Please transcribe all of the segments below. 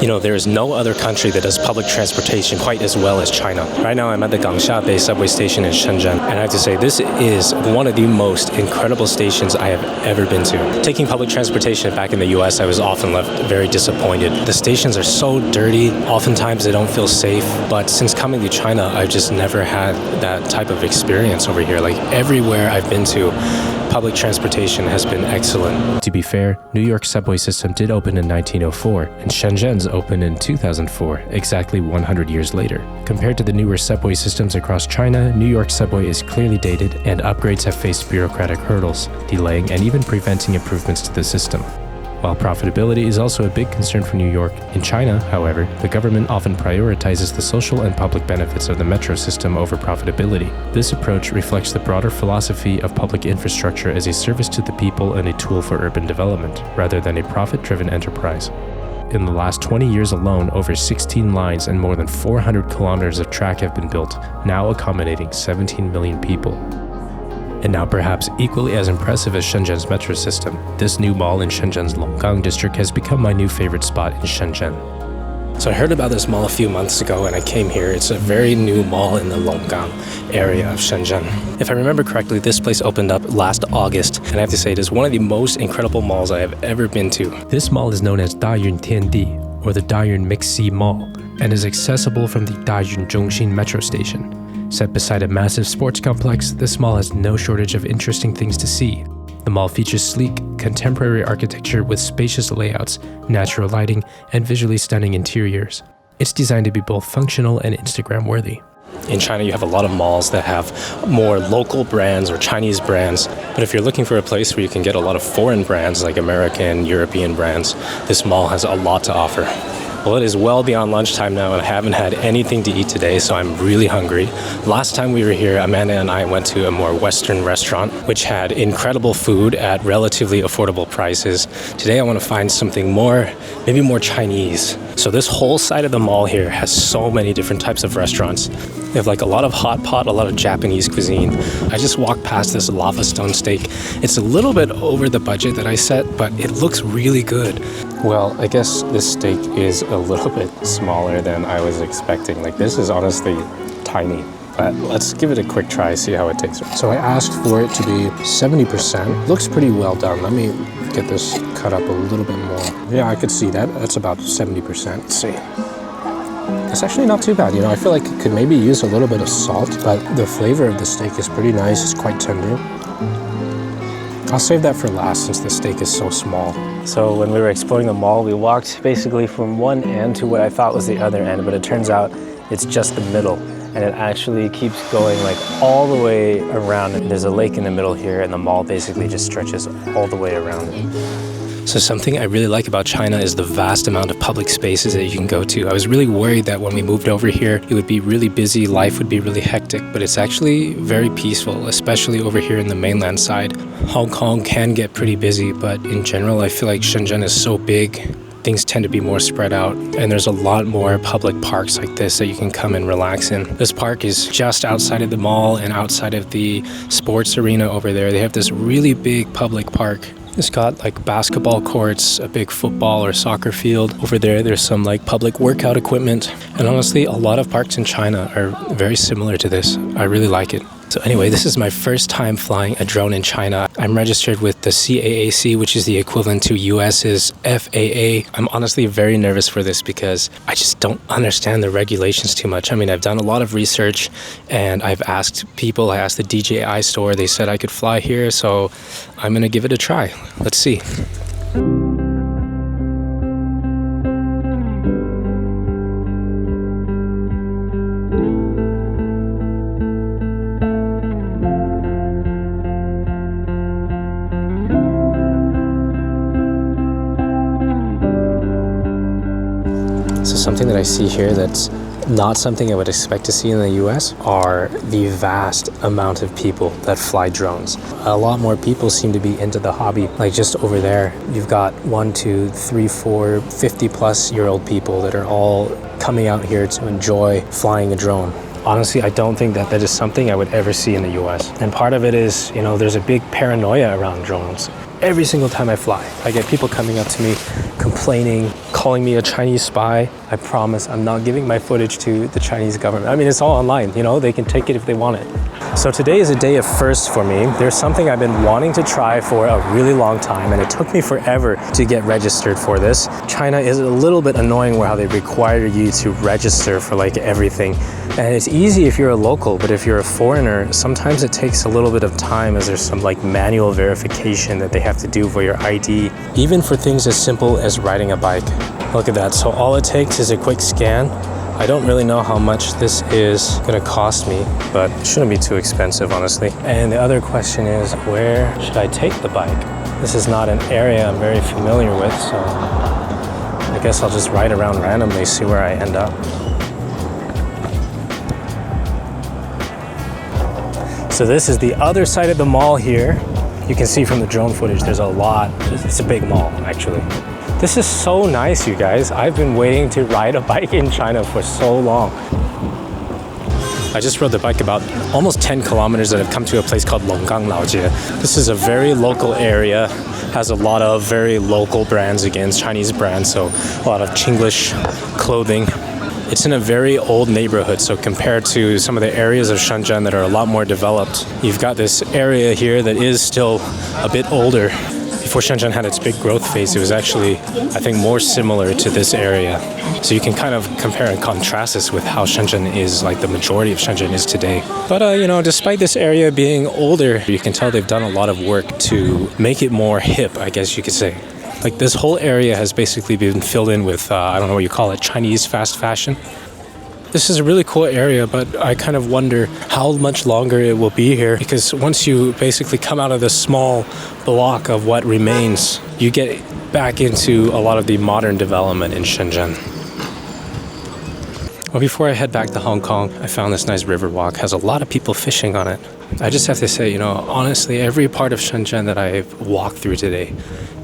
You know, there is no other country that does public transportation quite as well as China. Right now I'm at the Gangsha subway station in Shenzhen, and I have to say this is one of the most incredible stations I have ever been to. Taking public transportation back in the US, I was often left very disappointed. The stations are so dirty, oftentimes they don't feel safe, but since coming to China, I've just never had that type of experience over here. Like everywhere I've been to, public transportation has been excellent. To be fair, New York's subway system did open in 1904, and Shenzhen's opened in 2004, exactly 100 years later. Compared to the newer subway systems across China, New York's subway is clearly dated, and upgrades have faced bureaucratic hurdles, delaying and even preventing improvements to the system. While profitability is also a big concern for New York, in China, however, the government often prioritizes the social and public benefits of the metro system over profitability. This approach reflects the broader philosophy of public infrastructure as a service to the people and a tool for urban development, rather than a profit-driven enterprise. In the last 20 years alone, over 16 lines and more than 400 kilometers of track have been built, now accommodating 17 million people. And now perhaps equally as impressive as Shenzhen's metro system, this new mall in Shenzhen's Longgang district has become my new favorite spot in Shenzhen. So I heard about this mall a few months ago and I came here. It's a very new mall in the Longgang area of Shenzhen. If I remember correctly, this place opened up last August, and I have to say it is one of the most incredible malls I have ever been to. This mall is known as Dayun Tendi, or the Dayun MixC Mall, and is accessible from the Dayun Zhongxin metro station. Set beside a massive sports complex, this mall has no shortage of interesting things to see. The mall features sleek, contemporary architecture with spacious layouts, natural lighting, and visually stunning interiors. It's designed to be both functional and Instagram-worthy. In China, you have a lot of malls that have more local brands or Chinese brands, but if you're looking for a place where you can get a lot of foreign brands like American, European brands, this mall has a lot to offer. Well, it is well beyond lunchtime now and I haven't had anything to eat today, so I'm really hungry. Last time we were here, Amanda and I went to a more Western restaurant, which had incredible food at relatively affordable prices. Today I want to find something more, maybe more Chinese. So this whole side of the mall here has so many different types of restaurants. They have like a lot of hot pot, a lot of Japanese cuisine. I just walked past this lava stone steak. It's a little bit over the budget that I set, but it looks really good. Well, I guess this steak is a little bit smaller than I was expecting. Like this is honestly tiny, but let's give it a quick try, see how it tastes. So I asked for it to be 70%. Looks pretty well done. Let me get this cut up a little bit more. Yeah, I could see that. That's about 70%. Let's see. It's actually not too bad, you know. I feel like it could maybe use a little bit of salt, but the flavor of the steak is pretty nice. It's quite tender. I'll save that for last since the steak is so small. So when we were exploring the mall, we walked basically from one end to what I thought was the other end, but it turns out it's just the middle. And it actually keeps going like all the way around. There's a lake in the middle here and the mall basically just stretches all the way around it. So something I really like about China is the vast amount of public spaces that you can go to. I was really worried that when we moved over here, it would be really busy, life would be really hectic, but it's actually very peaceful, especially over here in the mainland side. Hong Kong can get pretty busy, but in general, I feel like Shenzhen is so big, things tend to be more spread out, and there's a lot more public parks like this that you can come and relax in. This park is just outside of the mall and outside of the sports arena over there. They have this really big public park. It's got like basketball courts, a big football or soccer field. Over there, there's some like public workout equipment. And honestly, a lot of parks in China are very similar to this. I really like it. So anyway, this is my first time flying a drone in China. I'm registered with the CAAC, which is the equivalent to US's FAA. I'm honestly very nervous for this because I just don't understand the regulations too much. I mean, I've done a lot of research and I've asked people, I asked the DJI store, they said I could fly here, so I'm gonna give it a try. Let's see. So something that I see here that's not something I would expect to see in the US are the vast amount of people that fly drones. A lot more people seem to be into the hobby. Like just over there, you've got 1, 2, 3, 4, 50-plus-year-old people that are all coming out here to enjoy flying a drone. Honestly, I don't think that is something I would ever see in the US. And part of it is, there's a big paranoia around drones. Every single time I fly, I get people coming up to me complaining, calling me a Chinese spy. I promise I'm not giving my footage to the Chinese government. I mean, it's all online, you know, they can take it if they want it. So today is a day of firsts for me. There's something I've been wanting to try for a really long time, and it took me forever to get registered for this. China is a little bit annoying how they require you to register for like everything. And it's easy if you're a local, but if you're a foreigner, sometimes it takes a little bit of time as there's some like manual verification that they have to do for your ID, even for things as simple as riding a bike. Look at that. So all it takes is a quick scan. I don't really know how much this is gonna cost me, but it shouldn't be too expensive, honestly. And the other question is, where should I take the bike? This is not an area I'm very familiar with, so I guess I'll just ride around randomly, see where I end up. So this is the other side of the mall here. You can see from the drone footage, there's a lot. It's a big mall, actually. This is so nice, you guys. I've been waiting to ride a bike in China for so long. I just rode the bike about almost 10 kilometers and I've come to a place called Laojie. This is a very local area, has a lot of very local brands against Chinese brands, so a lot of Chinglish clothing. It's in a very old neighborhood, so compared to some of the areas of Shenzhen that are a lot more developed, you've got this area here that is still a bit older. Before Shenzhen had its big growth phase, it was actually, I think, more similar to this area. So you can kind of compare and contrast this with how Shenzhen is, like the majority of Shenzhen is today. But, you know, despite this area being older, you can tell they've done a lot of work to make it more hip, I guess you could say. Like this whole area has basically been filled in with, I don't know what you call it, Chinese fast fashion. This is a really cool area, but I kind of wonder how much longer it will be here, because once you basically come out of this small block of what remains, you get back into a lot of the modern development in Shenzhen. Well, before I head back to Hong Kong, I found this nice Riverwalk. Has a lot of people fishing on it. I just have to say, you know, honestly, every part of Shenzhen that I've walked through today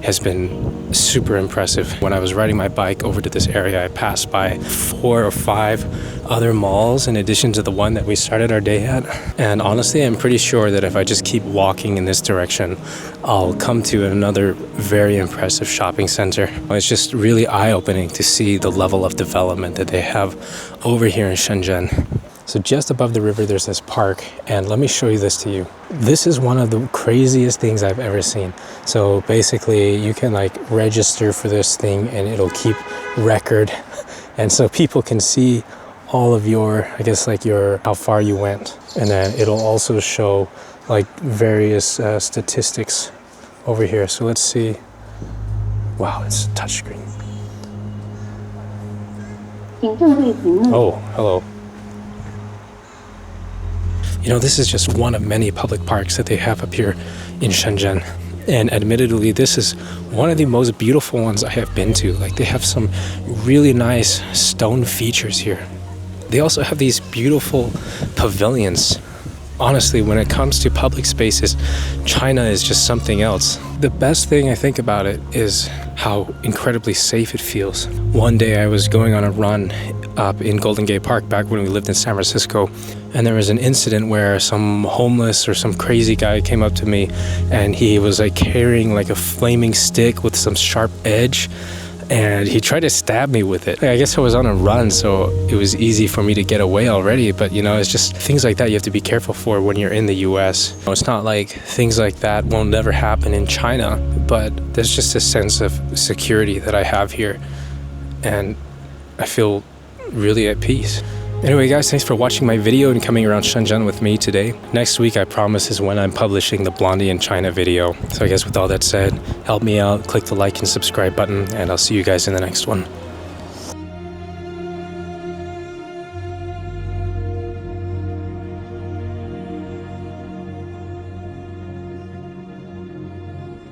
has been super impressive. When I was riding my bike over to this area, I passed by 4 or 5 other malls in addition to the one that we started our day at. And honestly, I'm pretty sure that if I just keep walking in this direction, I'll come to another very impressive shopping center. It's just really eye-opening to see the level of development that they have over here in Shenzhen. So just above the river, there's this park, and let me show you this to you. This is one of the craziest things I've ever seen. So basically, you can like register for this thing, and it'll keep record, and so people can see all of your, I guess, like your how far you went, and then it'll also show like various statistics over here. So let's see. Wow, it's a touchscreen. Oh, hello. You know, this is just one of many public parks that they have up here in Shenzhen. And admittedly, this is one of the most beautiful ones I have been to. Like, they have some really nice stone features here. They also have these beautiful pavilions. Honestly, when it comes to public spaces, China is just something else. The best thing I think about it is how incredibly safe it feels. One day I was going on a run up in Golden Gate Park back when we lived in San Francisco, and there was an incident where some homeless or some crazy guy came up to me, and he was like carrying like a flaming stick with some sharp edge, and he tried to stab me with it. I guess I was on a run, so it was easy for me to get away already, but you know, it's just things like that you have to be careful for when you're in the US. It's not like things like that won't never happen in China, but there's just a sense of security that I have here, and I feel really at peace. Anyway guys, thanks for watching my video and coming around Shenzhen with me today. Next week, I promise, is when I'm publishing the Blondie in China video. So I guess with all that said, help me out, click the like and subscribe button, and I'll see you guys in the next one.